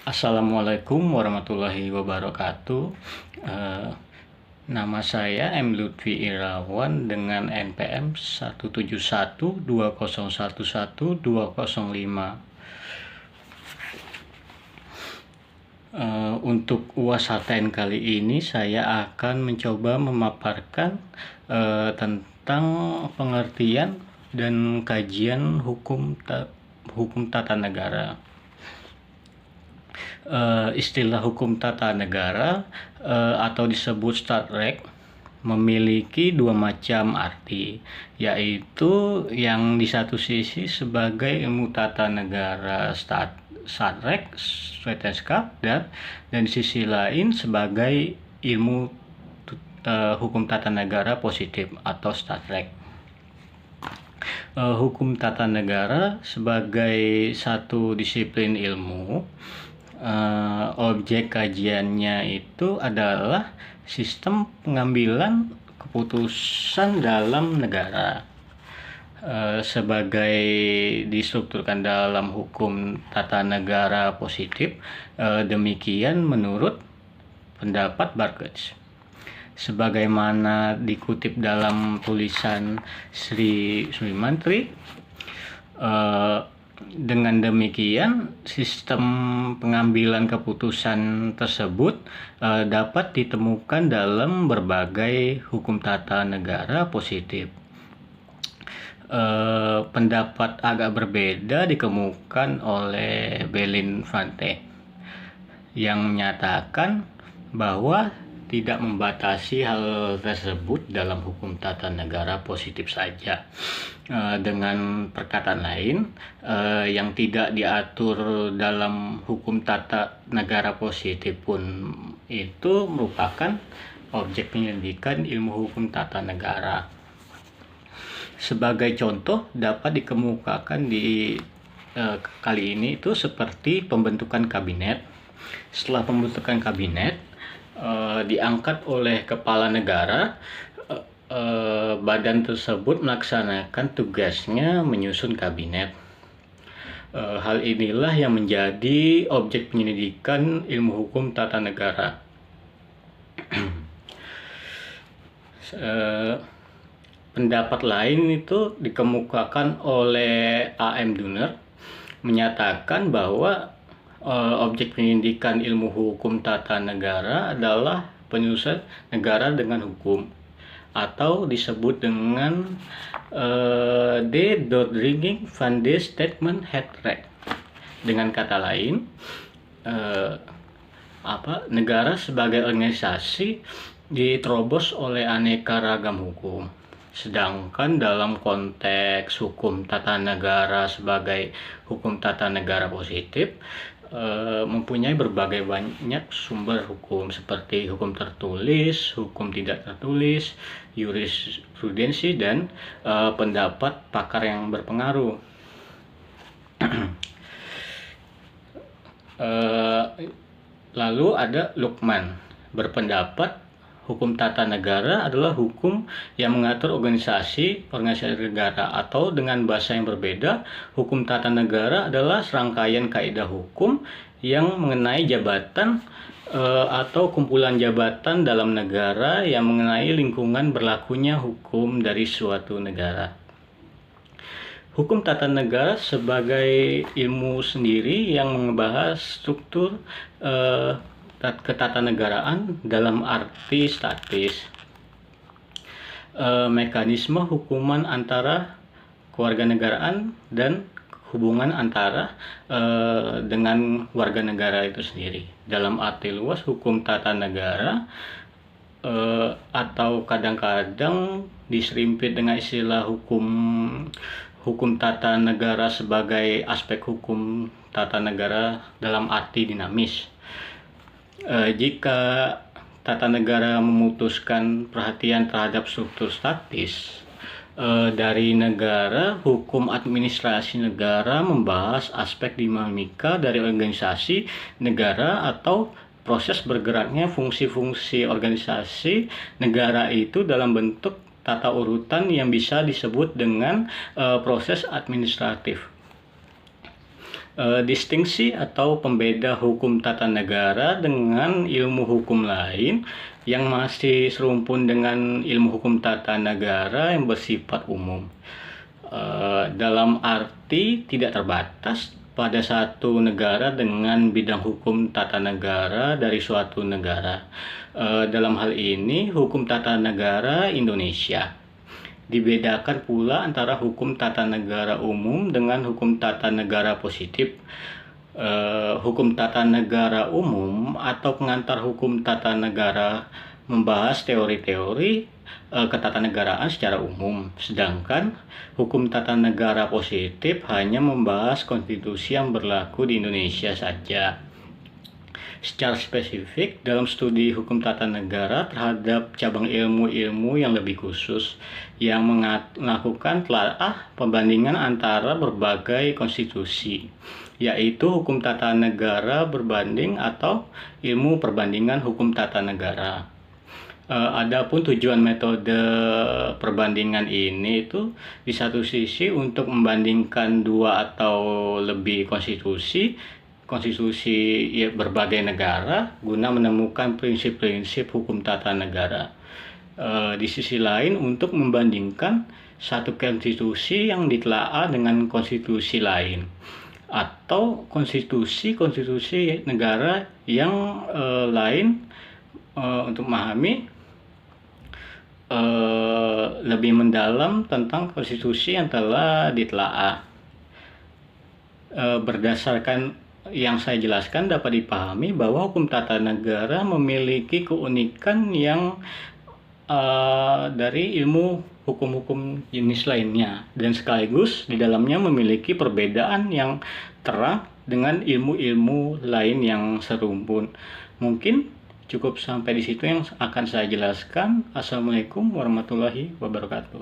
Assalamualaikum warahmatullahi wabarakatuh. Eh, Nama saya M. Lutfi Irawan dengan NPM 17120112005. Untuk UAS HTN kali ini saya akan mencoba memaparkan tentang pengertian dan kajian hukum tata negara. Istilah hukum tata negara atau disebut Stadrecht memiliki dua macam arti, yaitu yang di satu sisi sebagai ilmu tata negara Stadrecht, Wetenschap, dan di sisi lain sebagai ilmu hukum tata negara positif atau Stadrecht. Hukum tata negara sebagai satu disiplin ilmu, objek kajiannya itu adalah sistem pengambilan keputusan dalam negara, sebagai distrukturkan dalam hukum tata negara positif. Demikian menurut pendapat Barkes. Sebagaimana dikutip dalam tulisan Sri Sumantri, dengan demikian sistem pengambilan keputusan tersebut dapat ditemukan dalam berbagai hukum tata negara positif. Pendapat agak berbeda dikemukakan oleh Belin Fante yang menyatakan bahwa tidak membatasi hal tersebut dalam hukum tata negara positif saja. Dengan perkataan lain, yang tidak diatur dalam hukum tata negara positif pun itu merupakan objek penyelidikan ilmu hukum tata negara. Sebagai contoh dapat dikemukakan di kali ini itu seperti pembentukan kabinet. Setelah pembentukan kabinet, diangkat oleh kepala negara, badan tersebut melaksanakan tugasnya menyusun kabinet. Hal inilah yang menjadi objek penyelidikan ilmu hukum tata negara. Pendapat lain itu dikemukakan oleh A.M. Dunner, menyatakan bahwa objek penyidikan ilmu hukum tata negara adalah penyusunan negara dengan hukum, atau disebut dengan de Dordrecht van de Statement het Recht. Dengan kata lain, negara sebagai organisasi diterobos oleh aneka ragam hukum. Sedangkan dalam konteks hukum tata negara sebagai hukum tata negara positif, mempunyai berbagai banyak sumber hukum seperti hukum tertulis, hukum tidak tertulis, jurisprudensi, dan pendapat pakar yang berpengaruh. Lalu ada Luckman berpendapat hukum tata negara adalah hukum yang mengatur organisasi negara, atau dengan bahasa yang berbeda, hukum tata negara adalah serangkaian kaidah hukum yang mengenai jabatan atau kumpulan jabatan dalam negara yang mengenai lingkungan berlakunya hukum dari suatu negara. Hukum tata negara sebagai ilmu sendiri yang membahas struktur ketatanegaraan dalam arti statis, mekanisme hukuman antara kewarganegaraan dan hubungan antara dengan warga negara itu sendiri. Dalam arti luas, hukum tata negara atau kadang-kadang diserimpit dengan istilah hukum tata negara sebagai aspek hukum tata negara dalam arti dinamis. Jika tata negara memutuskan perhatian terhadap struktur statis dari negara, hukum administrasi negara membahas aspek dinamika dari organisasi negara atau proses bergeraknya fungsi-fungsi organisasi negara itu dalam bentuk tata urutan yang bisa disebut dengan proses administratif. Distingsi atau pembeda hukum tata negara dengan ilmu hukum lain yang masih serumpun dengan ilmu hukum tata negara yang bersifat umum. Dalam arti tidak terbatas pada satu negara dengan bidang hukum tata negara dari suatu negara. Dalam hal ini, hukum tata negara Indonesia. Dibedakan pula antara hukum tata negara umum dengan hukum tata negara positif. Hukum tata negara umum atau pengantar hukum tata negara membahas teori-teori ketatanegaraan secara umum, sedangkan hukum tata negara positif hanya membahas konstitusi yang berlaku di Indonesia saja. Secara spesifik, dalam studi hukum tata negara terhadap cabang ilmu-ilmu yang lebih khusus yang melakukan telaah pembandingan antara berbagai konstitusi, yaitu hukum tata negara berbanding atau ilmu perbandingan hukum tata negara. Adapun tujuan metode perbandingan ini itu di satu sisi untuk membandingkan dua atau lebih konstitusi ya, berbagai negara guna menemukan prinsip-prinsip hukum tata negara. Di sisi lain untuk membandingkan satu konstitusi yang ditelaah dengan konstitusi lain atau konstitusi negara yang lain untuk memahami lebih mendalam tentang konstitusi yang telah ditelaah. Berdasarkan yang saya jelaskan dapat dipahami bahwa hukum tata negara memiliki keunikan yang dari ilmu hukum-hukum jenis lainnya, dan sekaligus di dalamnya memiliki perbedaan yang terang dengan ilmu-ilmu lain yang serumpun. Mungkin cukup sampai di situ yang akan saya jelaskan. Assalamualaikum warahmatullahi wabarakatuh.